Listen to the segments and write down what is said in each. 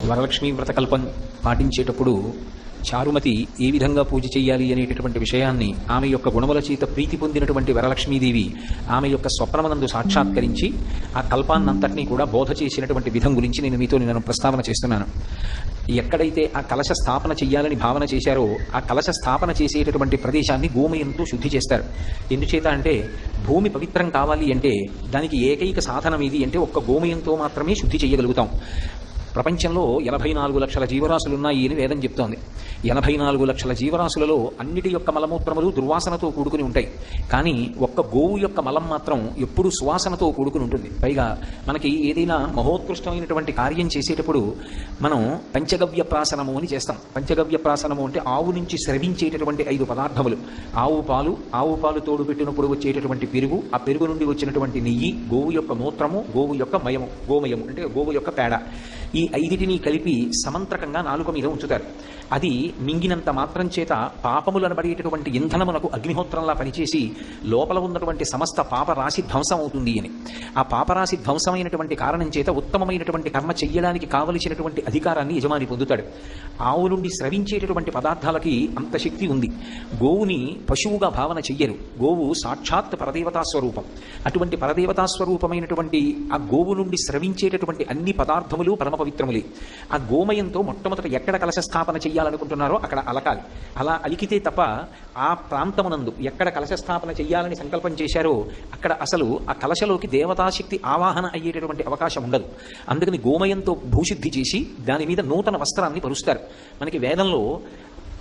వరలక్ష్మీ వ్రతకల్పం పాటించేటప్పుడు చారుమతి ఏ విధంగా పూజ చేయాలి అనేటటువంటి విషయాన్ని ఆమె యొక్క గుణముల చేత ప్రీతి పొందినటువంటి వరలక్ష్మీదేవి ఆమె యొక్క స్వప్నమనందు సాక్షాత్కరించి ఆ కల్పాన్నంతటినీ కూడా బోధ చేసినటువంటి విధం గురించి నేను ప్రస్తావన చేస్తున్నాను. ఎక్కడైతే ఆ కలశ స్థాపన చెయ్యాలని భావన చేశారో ఆ కలశ స్థాపన చేసేటటువంటి ప్రదేశాన్ని గోమయంతో శుద్ధి చేస్తారు. ఎందుచేత అంటే భూమి పవిత్రం కావాలి అంటే దానికి ఏకైక సాధనం ఏది అంటే ఒక్క గోమయంతో మాత్రమే శుద్ధి చేయగలుగుతాం. ప్రపంచంలో 84 లక్షల జీవరాశులున్నాయి అని వేదం చెప్తోంది. 84 లక్షల జీవరాశులలో అన్నిటి యొక్క మలమూత్రములు దుర్వాసనతో కూడుకుని ఉంటాయి. కానీ ఒక్క గోవు యొక్క మలం మాత్రం ఎప్పుడూ సువాసనతో కూడుకుని ఉంటుంది. పైగా మనకి ఏదైనా మహోత్కృష్టమైనటువంటి కార్యం చేసేటప్పుడు మనం పంచగవ్య ప్రాసనము అని చేస్తాం. పంచగవ్య ప్రాసనము అంటే ఆవు నుంచి స్రవించేటటువంటి 5 పదార్థములు. ఆవు పాలు తోడు పెట్టినప్పుడు వచ్చేటటువంటి పెరుగు, ఆ పెరుగు నుండి వచ్చినటువంటి నెయ్యి, గోవు యొక్క మూత్రము, గోవు యొక్క గోమయము అంటే గోవు యొక్క పేడ, ఈ 5టిని కలిపి సమంత్రకంగా నాలుక మీద ఉంచుతారు. అది మింగినంత మాత్రం చేత పాపములు అనబడేటటువంటి ఇంధనమునకు అగ్నిహోత్రంలా పనిచేసి లోపల ఉన్నటువంటి సమస్త పాపరాశి ధ్వంసం అవుతుంది అని. ఆ పాపరాశి ధ్వంసమైనటువంటి కారణం చేత ఉత్తమమైనటువంటి కర్మ చెయ్యడానికి కావలసినటువంటి అధికారాన్ని యజమాని పొందుతాడు. ఆవు నుండి స్రవించేటటువంటి పదార్థాలకి అంత శక్తి ఉంది. గోవుని పశువుగా భావన చెయ్యరు. గోవు సాక్షాత్ పరదేవతా స్వరూపం. అటువంటి పరదేవతా స్వరూపమైనటువంటి ఆ గోవు నుండి స్రవించేటటువంటి అన్ని పదార్థములు పరమ పవిత్రములే. ఆ గోమయంతో మొట్టమొదట ఎక్కడ కలశ స్థాపన చెయ్యాలనుకుంటున్నారో అక్కడ అలకాలి. అలా అలికితే తప్ప ఆ ప్రాంతమునందు ఎక్కడ కలశ స్థాపన చెయ్యాలని సంకల్పం చేశారో అక్కడ అసలు ఆ కలశలోకి దేవతాశక్తి ఆవాహన అయ్యేటటువంటి అవకాశం ఉండదు. అందుకని గోమయంతో భూశుద్ధి చేసి దాని మీద నూతన వస్త్రాన్ని పరుస్తారు. మనకి వేదంలో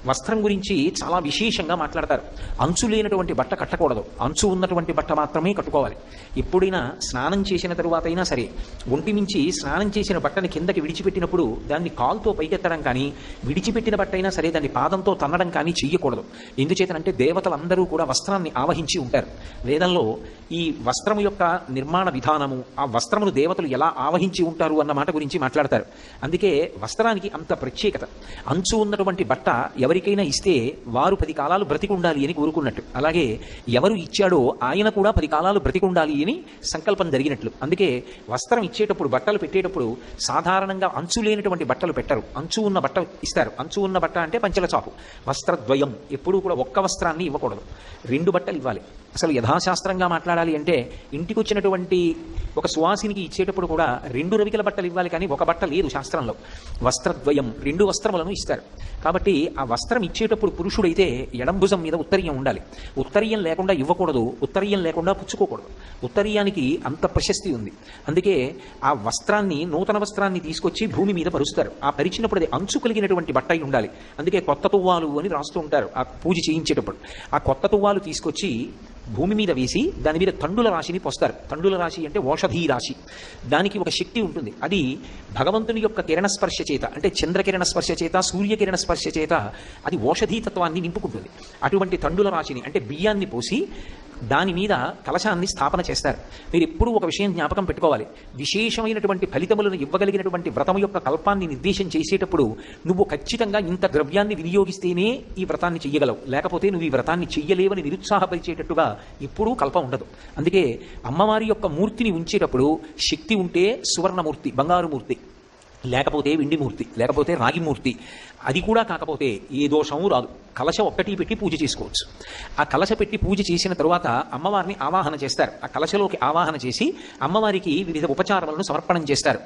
వస్త్రం గురించి చాలా విశేషంగా మాట్లాడతారు. అంచు లేనటువంటి బట్ట కట్టకూడదు, అంచు ఉన్నటువంటి బట్ట మాత్రమే కట్టుకోవాలి. ఎప్పుడైనా స్నానం చేసిన తరువాత అయినా సరే ఒంటి నుంచి స్నానం చేసిన బట్టని కిందకి విడిచిపెట్టినప్పుడు దాన్ని కాలుతో పైకెత్తడం కానీ, విడిచిపెట్టిన బట్ట అయినా సరే దాన్ని పాదంతో తన్నడం కానీ చెయ్యకూడదు. ఎందుచేతనంటే దేవతలందరూ కూడా వస్త్రాన్ని ఆవహించి ఉంటారు. వేదంలో ఈ వస్త్రము యొక్క నిర్మాణ విధానము, ఆ వస్త్రమును దేవతలు ఎలా ఆవహించి ఉంటారు అన్న మాట గురించి మాట్లాడతారు. అందుకే వస్త్రానికి అంత ప్రత్యేకత. అంచు ఉన్నటువంటి బట్ట ఎవరికైనా ఇస్తే వారు 10 కాలాలు బ్రతికుండాలి అని కోరుకున్నట్టు, అలాగే ఎవరు ఇచ్చాడో ఆయన కూడా 10 కాలాలు బ్రతికుండాలి అని సంకల్పం జరిగినట్లు. అందుకే వస్త్రం ఇచ్చేటప్పుడు, బట్టలు పెట్టేటప్పుడు సాధారణంగా అంచు లేనటువంటి బట్టలు పెట్టరు, అంచు ఉన్న బట్ట ఇస్తారు. అంచు ఉన్న బట్ట అంటే పంచెల చాపు. వస్త్రద్వయం, ఎప్పుడూ కూడా ఒక్క వస్త్రాన్ని ఇవ్వకూడదు, 2 బట్టలు ఇవ్వాలి. అసలు యథాశాస్త్రంగా మాట్లాడాలి అంటే ఇంటికి వచ్చినటువంటి ఒక సువాసినికి ఇచ్చేటప్పుడు కూడా 2 రవికల బట్టలు ఇవ్వాలి, కానీ ఒక బట్ట లేదు శాస్త్రంలో. వస్త్రద్వయం, 2 వస్త్రములను ఇస్తారు. కాబట్టి ఆ వస్త్రం ఇచ్చేటప్పుడు పురుషుడైతే ఎడం భుజం మీద ఉత్తరీయం ఉండాలి. ఉత్తరీయం లేకుండా ఇవ్వకూడదు, ఉత్తరీయం లేకుండా పుచ్చుకోకూడదు. ఉత్తరీయానికి అంత ప్రశస్తి ఉంది. అందుకే ఆ వస్త్రాన్ని, నూతన వస్త్రాన్ని తీసుకొచ్చి భూమి మీద పరుస్తారు. ఆ పరిచినప్పుడు అది అంచు కలిగినటువంటి బట్ట అయి ఉండాలి. అందుకే కొత్త తువ్వాలు అని రాస్తూ ఉంటారు ఆ పూజ చేయించేటప్పుడు. ఆ కొత్త తువ్వాలు తీసుకొచ్చి భూమి మీద వేసి దాని మీద తండుల రాశిని పోస్తారు. తండుల రాశి అంటే ఓషధీ రాశి. దానికి ఒక శక్తి ఉంటుంది. అది భగవంతుని యొక్క కిరణ స్పర్శ చేత, అంటే చంద్రకిరణ స్పర్శ చేత, సూర్యకిరణ స్పర్శ చేత అది ఓషధీతత్వాన్ని నింపుకుంటుంది. అటువంటి తండుల రాశిని అంటే బియ్యాన్ని పోసి దాని మీద కలశాన్ని స్థాపన చేస్తారు. మీరు ఎప్పుడూ ఒక విషయం జ్ఞాపకం పెట్టుకోవాలి. విశేషమైనటువంటి ఫలితములను ఇవ్వగలిగినటువంటి వ్రతం యొక్క కల్పాన్ని నిర్దేశం చేసేటప్పుడు నువ్వు ఖచ్చితంగా ఇంత ద్రవ్యాన్ని వినియోగిస్తేనే ఈ వ్రతాన్ని చెయ్యగలవు, లేకపోతే నువ్వు ఈ వ్రతాన్ని చెయ్యలేవని నిరుత్సాహపరిచేటట్టుగా ఎప్పుడూ కల్పం ఉండదు. అందుకే అమ్మవారి యొక్క మూర్తిని ఉంచేటప్పుడు శక్తి ఉంటే సువర్ణమూర్తి, బంగారు మూర్తి, లేకపోతే వెండిమూర్తి, లేకపోతే రాగిమూర్తి, అది కూడా కాకపోతే ఏ దోషము రాదు. కలశ ఒక్కటి పెట్టి పూజ చేసుకోవచ్చు. ఆ కలశ పెట్టి పూజ చేసిన తరువాత అమ్మవారిని ఆవాహన చేస్తారు. ఆ కలశలోకి ఆవాహన చేసి అమ్మవారికి వివిధ ఉపచారములను సమర్పణం చేస్తారు.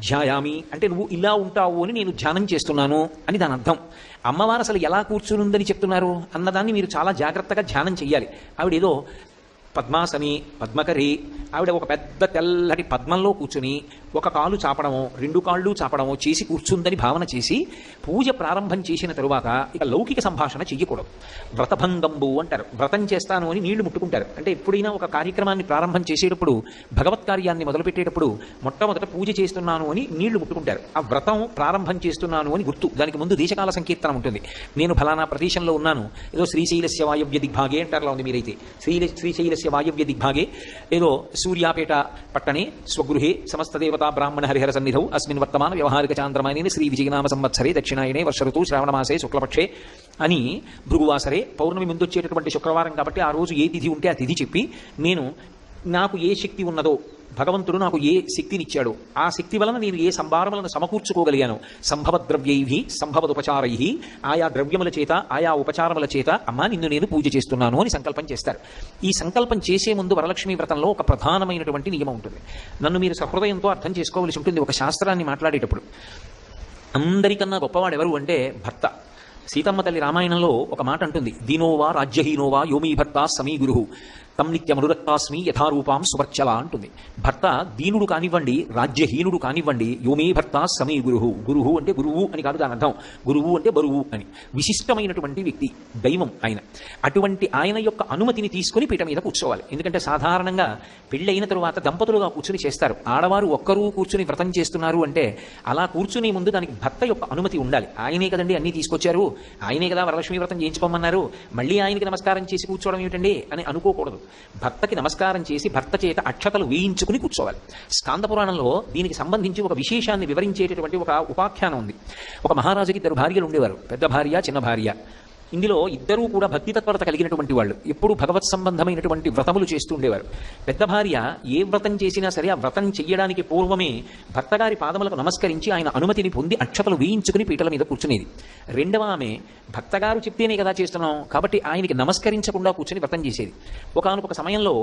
ధ్యాయామి అంటే నువ్వు ఇలా ఉంటావు అని నేను ధ్యానం చేస్తున్నాను అని దాని అర్థం. అమ్మవారు అసలు ఎలా కూర్చునుందని చెప్తున్నారు అన్నదాన్ని మీరు చాలా జాగ్రత్తగా ధ్యానం చెయ్యాలి. ఆవిడేదో పద్మాసని, పద్మకరి, ఆవిడ ఒక పెద్ద తెల్లటి పద్మంలో కూర్చుని ఒక కాలు చాపడమో 2 కాళ్ళు చాపడమో చేసి కూర్చుందని భావన చేసి పూజ ప్రారంభం చేసిన తరువాత ఇక లౌకిక సంభాషణ చెయ్యకూడదు. వ్రతభంగంబు అంటారు. వ్రతం చేస్తాను అని నీళ్లు ముట్టుకుంటారు. అంటే ఎప్పుడైనా ఒక కార్యక్రమాన్ని ప్రారంభం చేసేటప్పుడు, భగవత్ కార్యాన్ని మొదలుపెట్టేటప్పుడు మొట్టమొదట పూజ చేస్తున్నాను అని నీళ్లు ముట్టుకుంటారు. ఆ వ్రతం ప్రారంభం చేస్తున్నాను అని గుర్తు. దానికి ముందు దేశకాల సంకీర్తనం ఉంటుంది. నేను ఫలానా ప్రదేశంలో ఉన్నాను, ఏదో శ్రీశైలస్య వాయవ్య దిగ్భాగే అంటారులా ఉంది మీరైతే. శ్రీశైలస్య వాయవ్య దిగ్భాగే, ఏదో సూర్యాపేట పట్టణే స్వగృహే సమస్తదేవతా బ్రాహ్మణ హరిహర సన్నిధౌ అస్మిన్ వర్తమాన వ్యవహారిక చాంద్రమాయనే శ్రీ విజయనామ సంవత్సరే దక్షిణాయనే వర్షఋతు శ్రావణమాసే శుక్లపక్షే అని భృగువాసరే, పౌర్ణమి ముందు వచ్చేటటువంటి శుక్రవారం కాబట్టి ఆ రోజు ఏ తిథి ఉంటే ఆ తిథి చెప్పి, నాకు ఏ శక్తి ఉన్నదో భగవంతుడు నాకు ఏ శక్తినిచ్చాడు, ఆ శక్తి వలన నేను ఏ సంభారములను సమకూర్చుకోగలిగాను, సంభవద్రవ్యై సంభవదుపచారై, ఆయా ద్రవ్యముల చేత ఆయా ఉపచారముల చేత అమ్మా నిన్ను నేను పూజ చేస్తున్నాను అని సంకల్పం చేస్తారు. ఈ సంకల్పం చేసే ముందు వరలక్ష్మీ వ్రతంలో ఒక ప్రధానమైనటువంటి నియమం ఉంటుంది. నన్ను మీరు సహృదయంతో అర్థం చేసుకోవలసి ఉంటుంది. ఒక శాస్త్రాన్ని మాట్లాడేటప్పుడు అందరికన్నా గొప్పవాడు ఎవరు అంటే భర్త. సీతమ్మ తల్లి రామాయణంలో ఒక మాట అంటుంది, దీనోవా రాజ్యహీనోవా యోమీ భర్త సమీ గురు తం నిత్యమనురక్తాస్మి యథారూపాం సువర్చల అంటుంది. భర్త దీనుడు కానివ్వండి, రాజ్యహీనుడు కానివ్వండి, యోమే భర్త సమీ గురువు. గురువు అంటే గురువు అని కాదు దాని అర్థం, గురువు అంటే బరువు అని. విశిష్టమైనటువంటి వ్యక్తి, దైవం ఆయన. అటువంటి ఆయన యొక్క అనుమతిని తీసుకుని పీట మీద కూర్చోవాలి. ఎందుకంటే సాధారణంగా పెళ్ళైన తరువాత దంపతులుగా కూర్చుని చేస్తారు. ఆడవారు ఒక్కరూ కూర్చుని వ్రతం చేస్తున్నారు అంటే అలా కూర్చునే ముందు దానికి భర్త యొక్క అనుమతి ఉండాలి. ఆయనే కదండి అన్నీ తీసుకొచ్చారు, ఆయనే కదా వరలక్ష్మీ వ్రతం చేయించుకోమన్నారు, మళ్ళీ ఆయనకి నమస్కారం చేసి కూర్చోవడం ఏమిటండి అని అనుకోకూడదు. భర్తకి నమస్కారం చేసి భర్త చేత అక్షతలు వేయించుకుని కూర్చోవాలి. స్కాంద పురాణంలో దీనికి సంబంధించి ఒక విశేషాన్ని వివరించేటటువంటి ఒక ఉపాఖ్యానం ఉంది. ఒక మహారాజుకి 2 భార్యలు ఉండేవారు, పెద్ద భార్య చిన్న భార్య. ఇందులో ఇద్దరూ కూడా భక్తి తత్పరత కలిగినటువంటి వాళ్ళు, ఎప్పుడు భగవత్ సంబంధమైనటువంటి వ్రతములు చేస్తూ ఉండేవారు. పెద్ద భార్య ఏ వ్రతం చేసినా సరే ఆ వ్రతం చెయ్యడానికి పూర్వమే భర్తగారి పాదములకు నమస్కరించి ఆయన అనుమతిని పొంది అక్షతలు వేయించుకుని పీటల మీద కూర్చునేది. రెండవ ఆమె భర్తగారు చెప్తేనే కదా చేస్తున్నాం కాబట్టి ఆయనకి నమస్కరించకుండా కూర్చొని వ్రతం చేసేది. ఒకానొక సమయంలో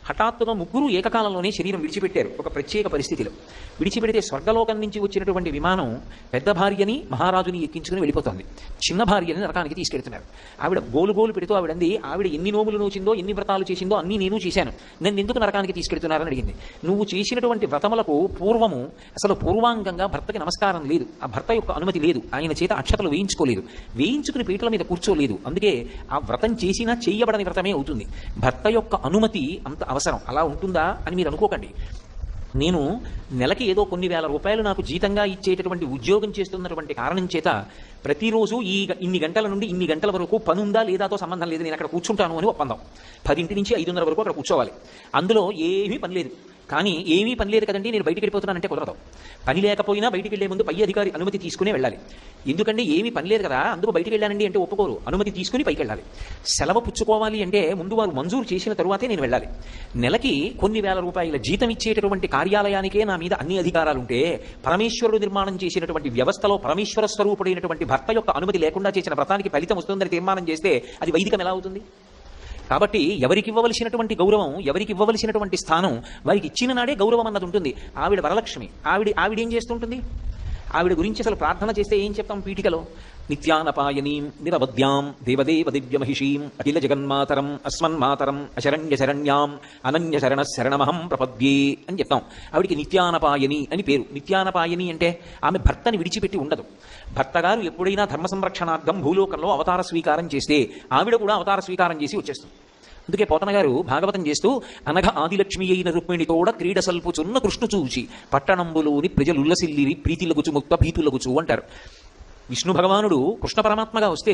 హఠాత్తుగా ముగ్గురు ఏకకాలంలోనే శరీరం విడిచిపెట్టారు. ఒక ప్రత్యేక పరిస్థితిలో విడిచిపెడితే స్వర్గలోకం నుంచి వచ్చినటువంటి విమానం పెద్ద భార్యని మహారాజుని ఎక్కించుకుని వెళ్ళిపోతుంది, చిన్న భార్యని నరకానికి తీసుకెళ్తున్నారు. ఆవిడ గోలు పెడుతూ ఆవిడంది, ఆవిడ ఎన్ని నోములు నోచిందో ఎన్ని వ్రతాలు చేసిందో అన్నీ నేను చేశాను, నేను ఎందుకు నరకానికి తీసుకెళ్తున్నారని అడిగింది. నువ్వు చేసినటువంటి వ్రతములకు పూర్వము అసలు పూర్వాంగంగా భర్తకి నమస్కారం లేదు, ఆ భర్త యొక్క అనుమతి లేదు, ఆయన చేత అక్షతలు వేయించుకోలేదు, వేయించుకుని పీటల మీద కూర్చోలేదు. అందుకే ఆ వ్రతం చేసినా చేయబడని వ్రతమే అవుతుంది. భర్త యొక్క అనుమతి అంత అవసరం. అలా ఉంటుందా అని మీరు అనుకోకండి. నేను నెలకి ఏదో కొన్ని వేల రూపాయలు నాకు జీతంగా ఇచ్చేటటువంటి ఉద్యోగం చేస్తున్నటువంటి కారణం చేత ప్రతిరోజు ఇన్ని గంటల నుండి ఇన్ని గంటల వరకు పని ఉందా లేదాతో సంబంధం లేదు, నేను అక్కడ కూర్చుంటాను అని ఒప్పందం. 10 నుంచి 5:30 వరకు అక్కడ కూర్చోవాలి. అందులో ఏమీ పని లేదు. కానీ ఏమీ పని లేదు కదండి నేను బయటికి వెళ్ళిపోతున్నానంటే కుదరదు. పని లేకపోయినా బయటికి వెళ్లే ముందు పై అధికారి అనుమతి తీసుకునే వెళ్ళాలి. ఎందుకంటే ఏమీ పని లేదు కదా అందుకు బయటికి వెళ్ళానండి అంటే ఒప్పుకోరు, అనుమతి తీసుకుని పైకి వెళ్ళాలి. సెలవు పుచ్చుకోవాలి అంటే ముందు వారు మంజూరు చేసిన తరువాతే నేను వెళ్ళాలి. నెలకి కొన్ని వేల రూపాయల జీతం ఇచ్చేటటువంటి కార్యాలయానికే నా మీద అన్ని అధికారాలుంటే పరమేశ్వరుడు నిర్మాణం చేసినటువంటి వ్యవస్థలో పరమేశ్వర స్వరూపుడైనటువంటి భర్త యొక్క అనుమతి లేకుండా చేసిన వ్రతానికి ఫలితం వస్తుందని తీర్మానం చేస్తే అది వైదికం ఎలా అవుతుంది? కాబట్టి ఎవరికి ఇవ్వవలసినటువంటి గౌరవం, ఎవరికి ఇవ్వవలసినటువంటి స్థానం వారికి ఇచ్చిన నాడే గౌరవం అన్నది ఉంటుంది. ఆవిడ వరలక్ష్మి, ఆవిడ ఏం చేస్తుంటుంది? ఆవిడ గురించి అసలు ప్రార్థన చేస్తే ఏం చెప్తాం పీఠికలో? నిత్యానపాయనీం నిరవద్యాం దేవదేవ దివ్యమహిషీం అఖిల జగన్మాతరం అస్మన్మాతరం అశరణ్య శరణ్యాం అనన్య శరణ శరణమహం ప్రపద్యే అని చెప్తాం. ఆవిడికి నిత్యానపాయని అని పేరు. నిత్యానపాయని అంటే ఆమె భర్తని విడిచిపెట్టి ఉండదు. భర్తగారు ఎప్పుడైనా ధర్మ సంరక్షణార్థం భూలోకంలో అవతార స్వీకారం చేస్తే ఆవిడ కూడా అవతార స్వీకారం చేసి వచ్చేస్తుంది. అందుకే పోతన గారు భాగవతం చేస్తూ అనఘ ఆదిలక్ష్మి అయిన రుక్మిణి తోడ క్రీడ సల్పుచున్న కృష్ణు చూచి పట్టణంబులోని ప్రజలుల్లసిల్లిరి ప్రీతిలగుచు ముక్త భీతులగుచు అంటారు. విష్ణు భగవానుడు కృష్ణ పరమాత్మగా వస్తే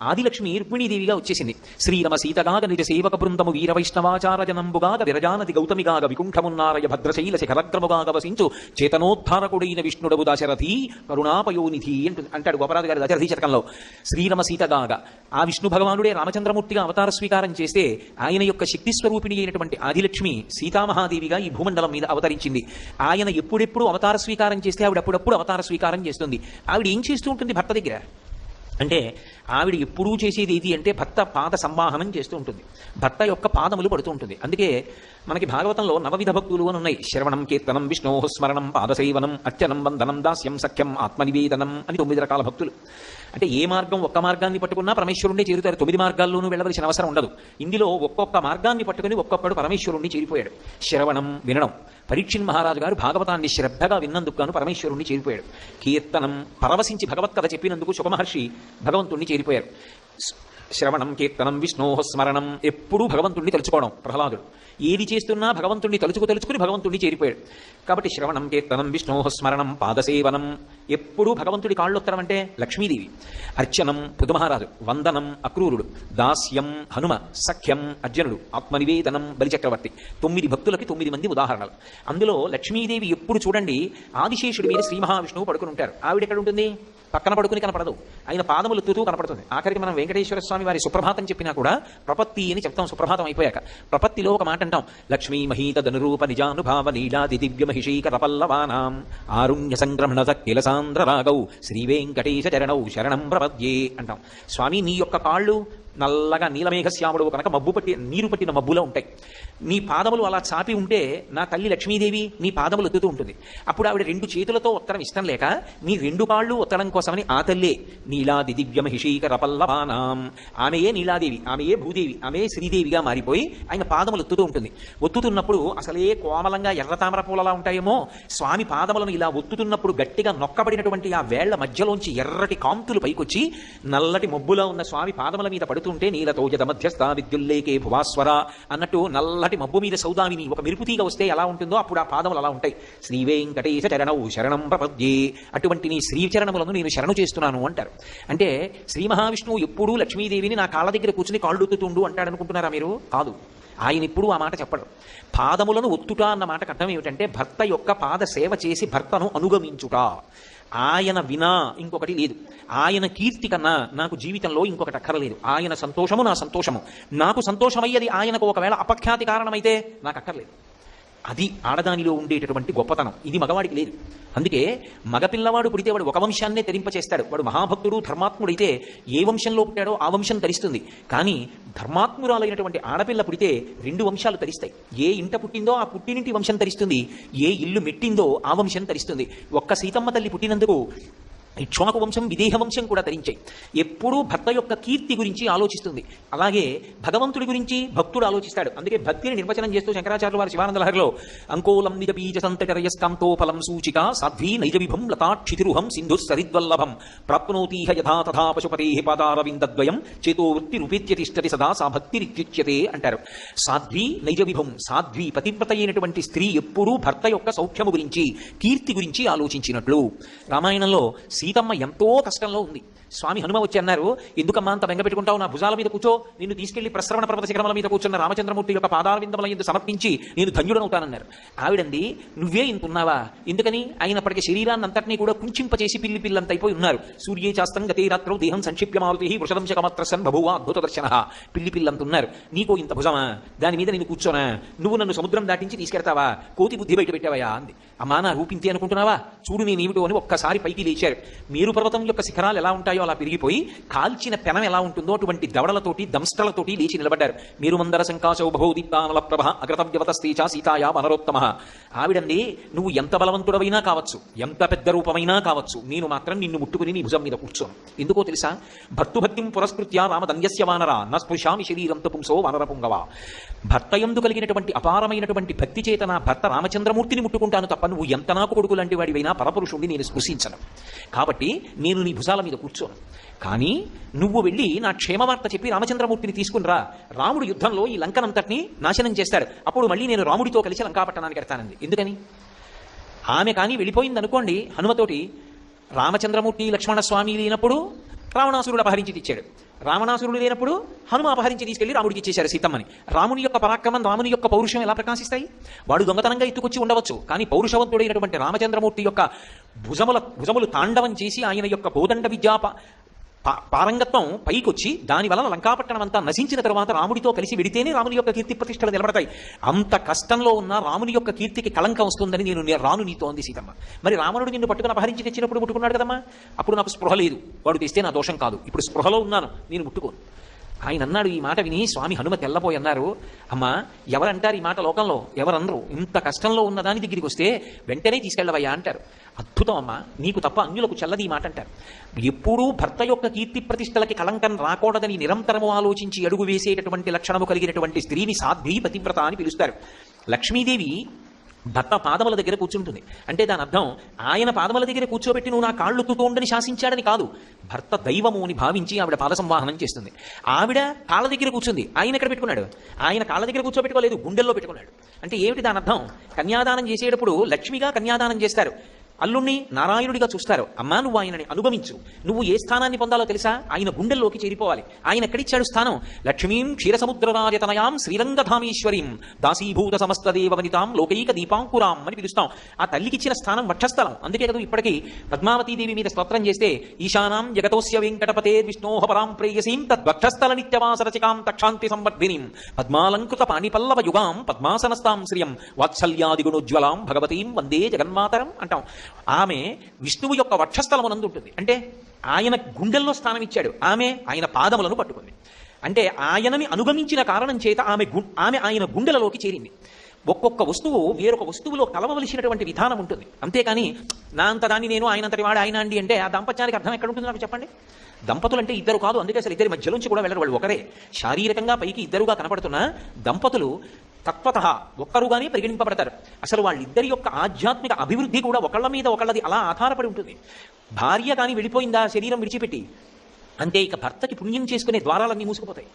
ఆదిలక్ష్మి రుక్మిణీదేవిగా వచ్చేసింది. శ్రీరమ సీతగాగ నిజ సేవక బృందము వీర వైష్ణవాచార జనంబుగాగ విరజానది గౌతమిగాగ వికుంఠమున్నారయ భద్రశైల శిఖరగ్రముగాగ వసించు చేతనోద్ధారకుడైన విష్ణుడవు దశరథి కరుణాపయోనిధి అంటాడు గోపరాజు గారి దశరథి శతకంలో. శ్రీరమ సీతగాగ ఆ విష్ణు భగవానుడే రామచంద్రమూర్తిగా అవతార స్వీకారం చేస్తే ఆయన యొక్క శక్తి స్వరూపిణి అయినటువంటి ఆదిలక్ష్మి సీతామహాదేవిగా ఈ భూమండలం మీద అవతరించింది. ఆయన ఎప్పుడెప్పుడు అవతార స్వీకారం చేస్తే ఆవిడ అప్పుడప్పుడు అవతార స్వీకారం చేస్తుంది. ఆవిడ ఏం చేస్తూ ఉంటుంది భర్త దగ్గర అంటే ఆవిడ ఎప్పుడూ చేసేది ఏది అంటే భర్త పాద సంవాహనం చేస్తూ ఉంటుంది, భర్త యొక్క పాదములు పడుతూ ఉంటుంది. అందుకే మనకి భాగవతంలో 9 విధ భక్తులు అని ఉన్నాయి. శ్రవణం కీర్తనం విష్ణో స్మరణం పాదసేవనం అర్చనం వందనం దాస్యం సఖ్యం ఆత్మనివేదనం అని 9 రకాల భక్తులు. అంటే ఏ మార్గం ఒక్క మార్గాన్ని పట్టుకున్నా పరమేశ్వరుణ్ణి చేరుతారు. 9 మార్గాల్లోనూ వెళ్ళవలసిన అవసరం ఉండదు. ఇందులో ఒక్కొక్క మార్గాన్ని పట్టుకుని ఒక్కొక్కడు పరమేశ్వరుణ్ణి చేరిపోయాడు. శ్రవణం వినడం, పరీక్షిన్ మహారాజు గారు భాగవతాన్ని శ్రద్ధగా విన్నందుకు గాను పరమేశ్వరుణ్ణి చేరిపోయాడు. కీర్తనం, పరవశించి భగవత్కథ చెప్పినందుకు శుకమహర్షి భగవంతుణ్ణి చేరిపోయారు. శ్రవణం కీర్తనం విష్ణో స్మరణం, ఎప్పుడూ భగవంతుణ్ణి తలుచుకోవడం ప్రహ్లాదుడు. ఏది చేస్తున్నా భగవంతుణ్ణి తలుచుకుని భగవంతుణ్ణి చేరిపోయాడు. కాబట్టి శ్రవణం కీర్తనం విష్ణో స్మరణం పాదసేవనం, ఎప్పుడూ భగవంతుడి కాళ్ళొత్తడం అంటే లక్ష్మీదేవి. అర్చనం పుదుమహారాజు, వందనం అక్రూరుడు, దాస్యం హనుమ, సఖ్యం అర్జునుడు, ఆత్మనివేదనం బలిచక్రవర్తి. 9 భక్తులకి 9 మంది ఉదాహరణలు. అందులో లక్ష్మీదేవి ఎప్పుడు చూడండి ఆదిశేషుడి మీద శ్రీ మహావిష్ణువు పడుకుని ఉంటారు. ఆవిడ ఎక్కడ ఉంటుంది? పక్కన పడుకుని కనపడదు, ఆయన పాదములు ఎత్తుతూ కనపడుతుంది. ఆఖరికి మనం వెంకటేశ్వర స్వామి వారి సుప్రభాతం చెప్పినా కూడా ప్రపత్తి అని చెప్తాం. సుప్రభాతం అయిపోయాక ప్రపత్తిలో ఒక మాట అంటాం, లక్ష్మీ మహీత ధనురూప నిజానుభావ నీలాది దివ్య మహిషీకర పల్లవానాం ఆరుణ్య సంగ్రహణ సక్కిల సాంద్ర రాగౌ శ్రీ వెంకటేశ చరణౌ శరణం ప్రపద్యే అంటాం. స్వామి నీ యొక్క కాళ్ళు నల్లగా నీలమేఘశ్యాముడు కనుక మబ్బు పట్టి నీరు పట్టిన మబ్బులో ఉంటాయి. నీ పాదములు అలా చాపి ఉంటే నా తల్లి లక్ష్మీదేవి నీ పాదములు ఎత్తుతూ ఉంటుంది. అప్పుడు ఆవిడ 2 చేతులతో ఒత్తడం ఇష్టం లేక నీ 2 కాళ్ళు ఒత్తడం కోసమని ఆ తల్లే నీలాది దివ్య మహిషీకర పల్లవానాం, ఆమెయే నీలాదేవి, ఆమెయే భూదేవి, ఆమె శ్రీదేవిగా మారిపోయి ఆయన పాదములు ఒత్తుతూ ఉంటుంది. ఒత్తుతున్నప్పుడు అసలే కోమలంగా ఎర్ర తామర పూలలా ఉంటాయేమో, స్వామి పాదములను ఇలా ఒత్తుతున్నప్పుడు గట్టిగా నొక్కబడినటువంటి ఆ వేళ్ల మధ్యలోంచి ఎర్రటి కాంతులు పైకొచ్చి నల్లటి మబ్బులా ఉన్న స్వామి పాదముల మీద పడుతుంటే నీలతోజద మధ్యస్థ విద్యుల్లేకే భువాస్వర అన్నట్టు నల్లటి మబ్బు మీద సౌదామిని ఒక మెరుపుతీగ వస్తే ఎలా ఉంటుందో అప్పుడు ఆ పాదములు అలా ఉంటాయి. శ్రీ వెంకటేశ చరణౌ శరణం ప్రపద్యే, అటువంటి నీ శ్రీచరణములను నేను శరణు చేస్తున్నాను అంటారు. అంటే శ్రీ మహావిష్ణువు ఎప్పుడూ లక్ష్మీదేవిని నా కాళ్ళ దగ్గర కూర్చుని కాళ్ళు ఒత్తుతుండు అంటాడు అనుకుంటున్నారా మీరు? కాదు, ఆయన ఎప్పుడూ ఆ మాట చెప్పడు. పాదములను ఒత్తుట అన్న మాటకు అర్థం ఏమిటంటే భర్త యొక్క పాద సేవ చేసి భర్తను అనుగమించుట. ఆయన వినా ఇంకొకటి లేదు, ఆయన కీర్తి కన్నా నాకు జీవితంలో ఇంకొకటి అక్కర్లేదు. ఆయన సంతోషము నా సంతోషము, నాకు సంతోషమయ్యేది ఆయనకు ఒకవేళ అపఖ్యాతి కారణమైతే నాకు అక్కర్లేదు. అది ఆడదానిలో ఉండేటటువంటి గొప్పతనం. ఇది మగవాడికి లేదు. అందుకే మగపిల్లవాడు పుడితే వాడు ఒక వంశాన్నే తరింపచేస్తాడు. వాడు మహాభక్తుడు ధర్మాత్ముడైతే ఏ వంశంలో పుట్టాడో ఆ వంశం తరిస్తుంది. కానీ ధర్మాత్మురాలైనటువంటి ఆడపిల్ల పుడితే 2 వంశాలు తరిస్తాయి. ఏ ఇంట పుట్టిందో ఆ పుట్టినింటి వంశం తరిస్తుంది, ఏ ఇల్లు మెట్టిందో ఆ వంశం తరిస్తుంది. ఒక్క సీతమ్మ తల్లి పుట్టినందుకు ఇక్ష్వాకు వంశం విదేహ వంశం కూడా తరించాయి. ఎప్పుడూ భర్త యొక్క కీర్తి గురించి ఆలోచిస్తుంది. అలాగే భగవంతుడి గురించి భక్తుడు ఆలోచిస్తాడు. అందుకే భక్తిని నిర్వచనం చేస్తూ శంకరాచార్యుల వారి శివానంద లహరిలో అంకోలం నిజ బీజ సంతటరయస్కాంతోఫలం సూచిక సాధ్వీ నైజ విభం లతాక్షితిరుహం సింధు సరిద్వల్లభం ప్రాప్నోతీహ యథా తథా పశుపతే పాదారవిందద్వయం చేతో వృత్తి రూపేత్య తిష్టతి సదా సా భక్తిరిత్యుచ్యతే అంటారు. సాధ్వీ నైజ విభం, సాధ్వీ పతివ్రత అయినటువంటి స్త్రీ ఎప్పుడూ భర్త యొక్క సౌఖ్యము గురించి కీర్తి గురించి ఆలోచించినట్లు. రామాయణంలో సీతమ్మ ఎంతో కష్టంలో ఉంది. స్వామి హనుమ వచ్చి అన్నారు, ఎందుకమ్మా అంత బెంగ పెట్టుకుంటావు, నా భుజాల మీద కూర్చో, నిన్ను తీసుకెళ్లి ప్రశ్రవణ పర్వత శిఖరముల మీద కూర్చున్న రామచంద్రమూర్తి యొక్క పాదారవిందముల యందు సమర్పించి నేను ధన్యుడనవుతానన్నారు. ఆవిడంది, నువ్వే ఇంతున్నావా, ఎందుకని? అయినప్పటికీ శరీరాన్ని అంతటినీ కూడా కుంచింపచేసి పిల్లి పిల్లంత అయిపోయి ఉన్నారు. సూర్యే చాస్తం గతే రాత్రౌ దేహం సంక్షిప్యమారుతి వృషదంశకమత్రసన్ బభువ అద్భుతదర్శన, పిల్లి పిల్లంత ఉన్నారు. నీకో ఇంత భుజమా, దాని మీద నేను కూర్చోనా, నువ్వు నన్ను సముద్రం దాటించి తీసుకెడతావా, కోతి బుద్ధి బయట పెట్టావా అంది. అమ్మా నా రూపింతే అనుకుంటున్నావా, చూడు నేనేమిటో అని ఒక్కసారి పైకి లేచారు. మేరు పర్వతం యొక్క శిఖరాలు ఎలా ఉంటాయో అలా పెరిగిపోయి కాల్చిన పెనం ఎలా ఉంటుందో అటువంటి దవడలతోటి దంష్టలతోటి లేచి నిలబడ్డారు. మీరు మందర శంకాశౌ బహోదీప్తానల ప్రభ అగ్రతవ్యవతస్తేచ సీతాయా మనరోత్తమ. ఆవిడండి, నువ్వు ఎంత బలవంతుడవైనా కావచ్చు, ఎంత పెద్ద రూపమైనా కావచ్చు, నేను మాత్రం నిన్ను ముట్టుకుని నీ భుజం మీద కూర్చోను. ఎందుకో తెలుసా? భర్తుభక్తిం పురస్కృత్య రామధన్యస్య వానర న స్పృశామి శరీరం పుంసో వానర పుంగవ. భర్త యందు కలిగినటువంటి అపారమైనటువంటి భక్తి చేత నా భర్త రామచంద్రమూర్తిని ముట్టుకుంటాను తప్ప నువ్వు ఎంత నాకు కొడుకు లాంటి వాడివైనా పరపురుషుడిని నేను స్పృశించను. కాబట్టి నేను నీ భుజాల మీద కూర్చోను. కానీ నువ్వు వెళ్ళి నా క్షేమవార్త చెప్పి రామచంద్రమూర్తిని తీసుకుని రా. రాముడు యుద్ధంలో ఈ లంకనంతటినీ నాశనం చేస్తాడు. అప్పుడు మళ్ళీ నేను రాముడితో కలిసి లంకాపట్టణానికి వెళ్తానండి. ఎందుకని? ఆమె కానీ వెళ్ళిపోయింది అనుకోండి హనుమతోటి, రామచంద్రమూర్తి లక్ష్మణస్వామి లేనప్పుడు రావణాసురుడు అపహరించి తెచ్చాడు, రావణాసురుడు లేనప్పుడు హనుమ అపహరించి తీసుకెళ్లి రాముడికి ఇచ్చేశారు సీతమ్మని. రాముని యొక్క పరాక్రమం, రాముని యొక్క పౌరుషం ఎలా ప్రకాశిస్తాయి? వాడు దొంగతనంగా ఎత్తుకొచ్చి ఉండవచ్చు, కానీ పౌరుషవంతుడైనటువంటి రామచంద్రమూర్తి యొక్క భుజములు తాండవం చేసి ఆయన యొక్క కోదండ విద్యా పారంగత్వం పైకొచ్చి దాని వలన లంకాపట్టణం అంతా నశించిన తరువాత రాముడితో కలిసి వెడితేనే రాముని యొక్క కీర్తి ప్రతిష్టలు నిలబడతాయి. అంత కష్టంలో ఉన్న రాముని యొక్క కీర్తికి కళంకం వస్తుందని నేను రాను నీతో అంది సీతమ్మ. మరి రావణుడు నిన్ను పట్టుకుని అపహరించి తెచ్చినప్పుడు ముట్టుకున్నాడు కదమ్మా, అప్పుడు నాకు స్పృహ లేదు, వాడు తెస్తే నా దోషం కాదు, ఇప్పుడు స్పృహలో ఉన్నాను, నేను ముట్టుకోను. ఆయన అన్నాడు. ఈ మాట విని స్వామి హనుమ తెల్లపోయి అన్నారు, అమ్మా ఎవరంటారు ఈ మాట లోకంలో, ఎవరనరు, ఇంత కష్టంలో ఉన్న దాని దగ్గరికి వస్తే వెంటనే తీసుకెళ్ళవయ్యా అంటారు. అద్భుతం అమ్మా, నీకు తప్ప అన్యులకు చల్లది ఈ మాట అంటారు. ఎప్పుడూ భర్త యొక్క కీర్తి ప్రతిష్టలకి కళంకం రాకూడదని నిరంతరము ఆలోచించి అడుగు వేసేటటువంటి లక్షణము కలిగినటువంటి స్త్రీని సాధ్వీ పతివ్రత అని పిలుస్తారు. లక్ష్మీదేవి భర్త పాదముల దగ్గర కూర్చుంటుంది అంటే దాని అర్థం ఆయన పాదముల దగ్గర కూర్చోబెట్టి నువ్వు నా కాళ్ళు తుతోండని శాసించాడని కాదు, భర్త దైవము అని భావించి ఆవిడ పాద సంవాహనం చేస్తుంది. ఆవిడ కాళ్ళ దగ్గర కూర్చుంది, ఆయన ఎక్కడ పెట్టుకున్నాడు? ఆయన కాళ్ళ దగ్గర కూర్చోబెట్టుకోలేదు, గుండెల్లో పెట్టుకున్నాడు. అంటే ఏమిటి దాని అర్థం? కన్యాదానం చేసేటప్పుడు లక్ష్మిగా కన్యాదానం చేస్తారు. అల్లుణ్ణి నారాయణుడిగా చూస్తారు. అమ్మా నువ్వు ఆయనని అనుగమించు, నువ్వు ఏ స్థానాన్ని పొందాలో తెలుసా, ఆయన గుండెల్లోకి చేరిపోవాలి. ఆయన ఎక్కడిచ్చాడు స్థానం? లక్ష్మీం క్షీరసముద్రరాజతనయాం శ్రీరంగధామేశ్వరీం దాసీభూత సమస్త దేవవనితాం లోకైక దీపాంకురాం అని పిలుస్తాం. ఆ తల్లికిచ్చిన స్థానం వక్షస్థలం. అందుకే కదా ఇప్పటికీ పద్మావతీదేవి మీద స్తోత్రం చేస్తే ఈశానాం జగతోస్య వెంకటపతే విష్ణోహ పరాం ప్రేయసీం తద్వక్షస్థల నిత్యవాసరచికాం తక్షాంతి సంవర్ధినీం పద్మాలంకృత పాణిపల్లవ యుగాం పద్మాసనస్తాం శ్రియం వాత్సల్యాదిగుణోజ్వలాం భగవతీం వందే జగన్మాతరం అంటాం. ఆమె విష్ణువు యొక్క వక్షస్థలమునందు ఉంటుంది. అంటే ఆయన గుండెల్లో స్థానం ఇచ్చాడు. ఆమె ఆయన పాదములను పట్టుకుంది. అంటే ఆయనని అనుగమించిన కారణం చేత ఆమె ఆయన గుండెలలోకి చేరింది. ఒక్కొక్క వస్తువు వేరొక వస్తువులో కలవవలసినటువంటి విధానం ఉంటుంది. అంతేకాని నా అంత దాన్ని నేను ఆయనంతటి వాడు ఆయన అండి అంటే ఆ దాంపత్యానికి అర్థం ఎక్కడ ఉంటుంది నాకు చెప్పండి? దంపతులు అంటే ఇద్దరు కాదు. అందుకే అసలు ఇద్దరి మధ్యలోంచి కూడా వెళ్ళరు. వాళ్ళు ఒకరే. శారీరకంగా పైకి ఇద్దరుగా కనపడుతున్న దంపతులు తత్వతః ఒక్కరుగానే పరిగణింపబడతారు. అసలు వాళ్ళిద్దరి యొక్క ఆధ్యాత్మిక అభివృద్ధి కూడా ఒకళ్ళ మీద ఒకళ్ళది అలా ఆధారపడి ఉంటుంది. భార్య కానీ వెళ్ళిపోయిందా శరీరం విడిచిపెట్టి, అంతే ఇక భర్తకి పుణ్యం చేసుకునే ద్వారాలన్నీ మూసుకుపోతాయి.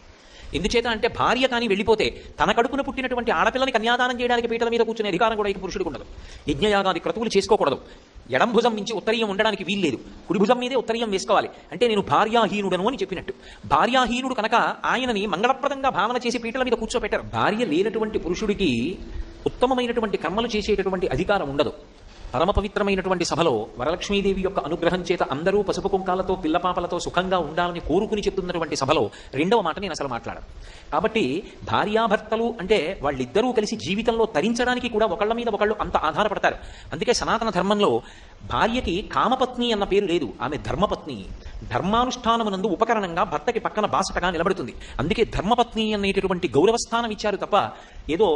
ఎందుచేత అంటే భార్య కానీ వెళ్ళిపోతే తన కడుపున పుట్టినటువంటి ఆడపిల్లని కన్యాదానం చేయడానికి పీటల మీద కూర్చునే అధికారం కూడా ఇక పురుషుడికి ఉండదు. యజ్ఞయాగాది క్రతువులు చేసుకోకూడదు. ఎడం భుజం నుంచి ఉత్తరీయం ఉండడానికి వీల్లేదు. కుడి భుజం మీదే ఉత్తరీయం వేసుకోవాలి. అంటే నేను భార్యాహీనుడను అని చెప్పినట్టు. భార్యాహీనుడు కనుక ఆయనని మంగళప్రదంగా భావన చేసి పీటల మీద కూర్చోపెట్టారు. భార్య లేనటువంటి పురుషుడికి ఉత్తమమైనటువంటి కర్మలు చేసేటటువంటి అధికారం ఉండదు. పరమ పవిత్రమైనటువంటి సభలో వరలక్ష్మీదేవి యొక్క అనుగ్రహం చేత అందరూ పసుపు కుంకాలతో పిల్లపాపలతో సుఖంగా ఉండాలని కోరుకుని చెప్తున్నటువంటి సభలో రెండవ మాట నేను అసలు మాట్లాడను. కాబట్టి భార్యాభర్తలు అంటే వాళ్ళిద్దరూ కలిసి జీవితంలో తరించడానికి కూడా ఒకళ్ళ మీద ఒకళ్ళు అంత ఆధారపడతారు. అందుకే సనాతన ధర్మంలో భార్యకి కామపత్ని అన్న పేరు లేదు. ఆమె ధర్మపత్ని. ధర్మానుష్ఠానమునందు ఉపకరణంగా భర్తకి పక్కన బాసటగా నిలబడుతుంది. అందుకే ధర్మపత్ని అనేటటువంటి గౌరవస్థానం ఇచ్చారు తప్ప ఏదో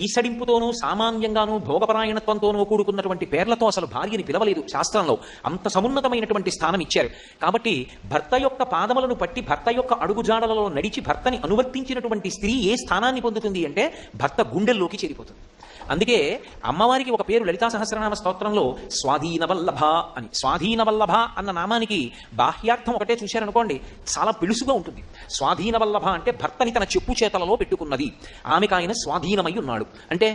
ఈసడింపుతోనూ సామాన్యంగానూ భోగపరాయణత్వంతోనూ కూడుకున్నటువంటి పేర్లతో అసలు భార్యని పిలవలేదు శాస్త్రంలో. అంత సమున్నతమైనటువంటి స్థానం ఇచ్చారు. కాబట్టి భర్త యొక్క పాదములను పట్టి భర్త యొక్క అడుగుజాడలలో నడిచి భర్తని అనువర్తించినటువంటి స్త్రీ ఏ స్థానాన్ని పొందుతుంది అంటే భర్త గుండెల్లోకి చేరిపోతుంది. అందుకే అమ్మవారికి ఒక పేరు లలితా సహస్రనామ స్తోత్రంలో స్వాధీనవల్లభ అని. స్వాధీనవల్లభ అన్న నామానికి బాహ్యార్థం ఒకటే చూశారనుకోండి చాలా పిలుసుగా ఉంటుంది. స్వాధీనవల్లభ అంటే భర్తని తన చెప్పు చేతలలో పెట్టుకున్నది. ఆమెకు ఆయన స్వాధీనమై ఉన్నాడు. అంటే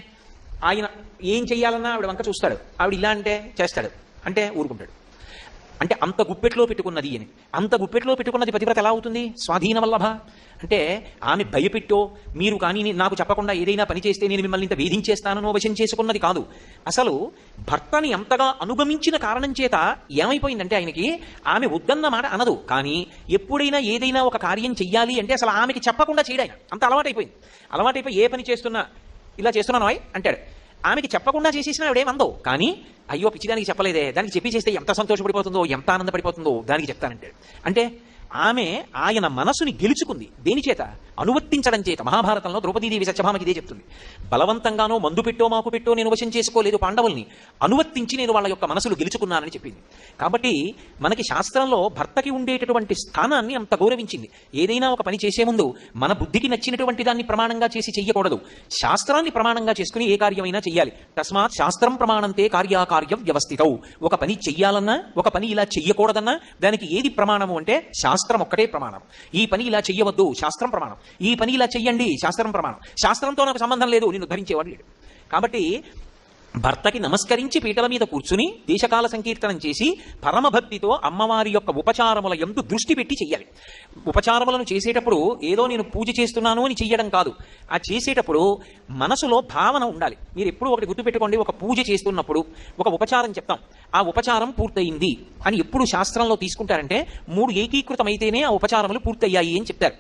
ఆయన ఏం చెయ్యాలన్నా ఆవిడ వంక చూస్తాడు. ఆవిడ ఇలా అంటే చేస్తాడు, అంటే ఊరుకుంటాడు. అంటే అంత గుప్పెట్లో పెట్టుకున్నది అని. అంత గుప్పెట్లో పెట్టుకున్నది పతివ్రత ఎలా అవుతుంది? స్వాధీనవల్లభ అంటే ఆమె భయపెట్టో మీరు కానీ నాకు చెప్పకుండా ఏదైనా పని చేస్తే నేను మిమ్మల్ని ఇంత వేధించేస్తానో వశం చేసుకున్నది కాదు. అసలు భర్తని ఎంతగా అనుగమించిన కారణం చేత ఏమైపోయిందంటే ఆయనకి ఆమె వద్దన్న మాట అనదు. కానీ ఎప్పుడైనా ఏదైనా ఒక కార్యం చెయ్యాలి అంటే అసలు ఆమెకి చెప్పకుండా చేయడం ఆయన అంత అలవాటైపోయింది. అలవాటైపోయి ఏ పని చేస్తున్నా ఇలా చేస్తున్నాను అంటాడు. ఆమెకి చెప్పకుండా చేసేసినా ఆవిడేమందో. కానీ అయ్యో పిచ్చిదానికి చెప్పలేదే, దానికి చెప్పి చేస్తే ఎంత సంతోషపడిపోతుందో ఎంత ఆనందపడిపోతుందో దానికి చెప్తానంటాడు. అంటే ఆమె ఆయన మనసుని గెలుచుకుంది. దేని చేత? అనువర్తించడం చేత. మహాభారతంలో ద్రౌపదీదేవి సత్యభామకి ఇదే చెప్తుంది. బలవంతంగానో మందు పెట్టో మాకు పెట్టో నేను వశం చేసుకోలేదు పాండవుల్ని, అనువర్తించి నేను వాళ్ళ యొక్క మనసులు గెలుచుకున్నానని చెప్పింది. కాబట్టి మనకి శాస్త్రంలో భర్తకి ఉండేటటువంటి స్థానాన్ని అంత గౌరవించింది. ఏదైనా ఒక పని చేసే ముందు మన బుద్ధికి నచ్చినటువంటి దాన్ని ప్రమాణంగా చేసి చెయ్యకూడదు. శాస్త్రాన్ని ప్రమాణంగా చేసుకుని ఏ కార్యమైనా చెయ్యాలి. తస్మాత్ శాస్త్రం ప్రమాణంతే కార్యాకార్య వ్యవస్థితౌ. ఒక పని చెయ్యాలన్నా ఒక పని ఇలా చెయ్యకూడదన్నా దానికి ఏది ప్రమాణము అంటే శాస్త్రం ఒక్కటే ప్రమాణం. ఈ పని ఇలా చెయ్యవద్దు, శాస్త్రం ప్రమాణం. ఈ పని ఇలా చెయ్యండి, శాస్త్రం ప్రమాణం. శాస్త్రంతో నాకు సంబంధం లేదు, నేను ధరించేవాడు లేడు. కాబట్టి భర్తకి నమస్కరించి పీటల మీద కూర్చుని దేశకాల సంకీర్తనం చేసి పరమభక్తితో అమ్మవారి యొక్క ఉపచారముల యందు దృష్టి పెట్టి చెయ్యాలి. ఉపచారములను చేసేటప్పుడు ఏదో నేను పూజ చేస్తున్నాను అని చెయ్యడం కాదు. ఆ చేసేటప్పుడు మనసులో భావన ఉండాలి. మీరు ఎప్పుడు ఒకటి గుర్తుపెట్టుకోండి, ఒక పూజ చేస్తున్నప్పుడు ఒక ఉపచారం చెప్తాం, ఆ ఉపచారం పూర్తయింది అని ఎప్పుడు శాస్త్రంలో తీసుకుంటారంటే 3 ఏకీకృతమైతేనే ఆ ఉపచారములు పూర్తయ్యాయి అని చెప్తారు.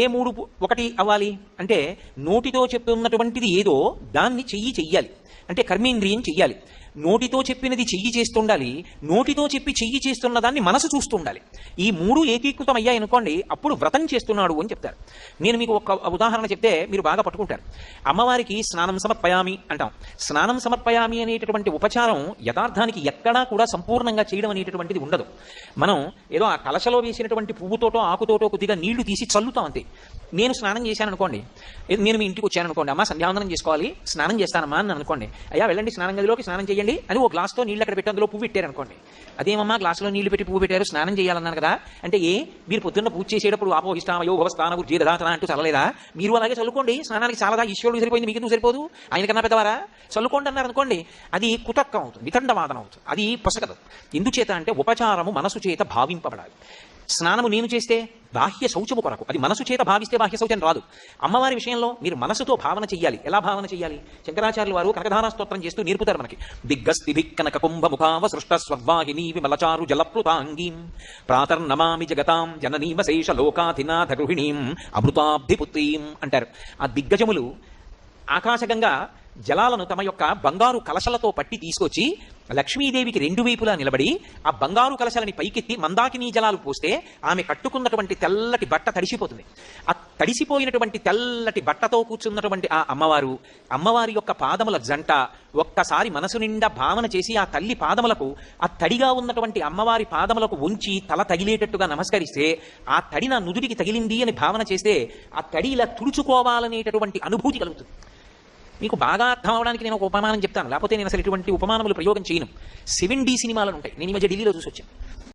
ఏ 3 ఒకటి అవ్వాలి అంటే నోటితో చెప్తున్నటువంటిది ఏదో దాన్ని చెయ్యాలి. అంటే కర్మేంద్రియం చెయ్యాలి. నోటితో చెప్పినది చెయ్యి చేస్తుండాలి, నోటితో చెప్పి చెయ్యి చేస్తున్న దాన్ని మనసు చూస్తుండాలి. ఈ 3 ఏకీకృతం అయ్యాయనుకోండి అప్పుడు వ్రతం చేస్తున్నాడు అని చెప్తారు. నేను మీకు ఒక ఉదాహరణ చెప్తే మీరు బాగా పట్టుకుంటారు. అమ్మవారికి స్నానం సమర్పయామి అంటాం. స్నానం సమర్పయామి అనేటటువంటి ఉపచారం యథార్థానికి ఎక్కడా కూడా సంపూర్ణంగా చేయడం అనేటటువంటిది ఉండదు. మనం ఏదో ఆ కలశలో వేసినటువంటి పువ్వుతోటో ఆకుతోటో కొద్దిగా నీళ్లు తీసి చల్లుతాం అంతే. నేను స్నానం చేశాను అనుకోండి, నేను మీ ఇంటికి వచ్చాను అనుకోండి, అమ్మ సంధ్యావందనం చేసుకోవాలి స్నానం చేస్తానమ్మా అని అనుకోండి, అయ్యా వెళ్ళండి స్నానం గదిలోకి స్నానం చేయండి చేయండి అని ఓ గ్లాస్తో నీళ్ళు అక్కడ పెట్టి అందులో పువ్వు పెట్టారు అనుకోండి. అదేమమ్మా గ్లాసులో నీళ్లు పెట్టి పువ్వు పెట్టారు, స్నానం చేయాలన్నాను కదా అంటే, మీరు పొద్దున్న పూజ చేసేటప్పుడు ఆపోహిష్టామయో భవస్థాన జీరదాతన అంటూ చల్లలేదా? మీరు అలాగే చల్లుకోండి, స్నానానికి చాలాదా, ఈశ్వరుడు సరిపోయింది, మీకు ఎందుకు సరిపోదు, ఆయనకన్నా పెద్దవారా, చల్లుకోండి అన్నారు అనుకోండి, అది కుతర్కం అవుతుంది, వితండవాదన అవుతుంది, అది పొసగదు. ఎందుచేత అంటే ఉపచారము మనసు చేత భావింపబడాలి. స్నానము నేను చేస్తే బాహ్య శౌచము కొరకు, అది మనసు చేత భావిస్తే బాహ్య శౌచం రాదు. అమ్మవారి విషయంలో మీరు మనసుతో భావన చెయ్యాలి. ఎలా భావన చెయ్యాలి? శంకరాచార్యులు వారు కనకధారా స్తోత్రం చేస్తూ నేర్పుతారు మనకి. దిగ్గస్తి కనక కుంభ ముఖావ సృష్ట స్వర్వాహిని విమలచారు జలప్లుతాంగీం ప్రాతర్నమామి జగతాం జననీమశేష లోకాధినాథ గృహిణీం అమృతాబ్ధిపుత్రీం అంటారు. ఆ దిగ్గజములు ఆకాశగంగా జలాలను తమ యొక్క బంగారు కలశలతో పట్టి తీసుకొచ్చి లక్ష్మీదేవికి రెండు వైపులా నిలబడి ఆ బంగారు కలశలని పైకెత్తి మందాకినీ జలాలు పోస్తే ఆమె కట్టుకున్నటువంటి తెల్లటి బట్ట తడిసిపోతుంది. ఆ తడిసిపోయినటువంటి తెల్లటి బట్టతో కూర్చున్నటువంటి ఆ అమ్మవారి యొక్క పాదముల జంట ఒక్కసారి మనసు నిండా భావన చేసి ఆ తల్లి పాదములకు, ఆ తడిగా ఉన్నటువంటి అమ్మవారి పాదములకు ఉంచి తల తగిలేటట్టుగా నమస్కరిస్తే, ఆ తడి నా నుదుటికి తగిలింది అని భావన చేస్తే ఆ తడి ఇలా తుడుచుకోవాలనేటటువంటి అనుభూతి కలుగుతుంది. మీకు బాగా అర్థం అవడానికి నేను ఒక ఉపమానం చెప్తాను, లేకపోతే నేను అసలు ఇటువంటి ఉపమానములు ప్రయోగం చేయను. 7D సినిమాలు ఉంటాయి, నేను ఈ మధ్య ఢిల్లీలో చూసి వచ్చాను.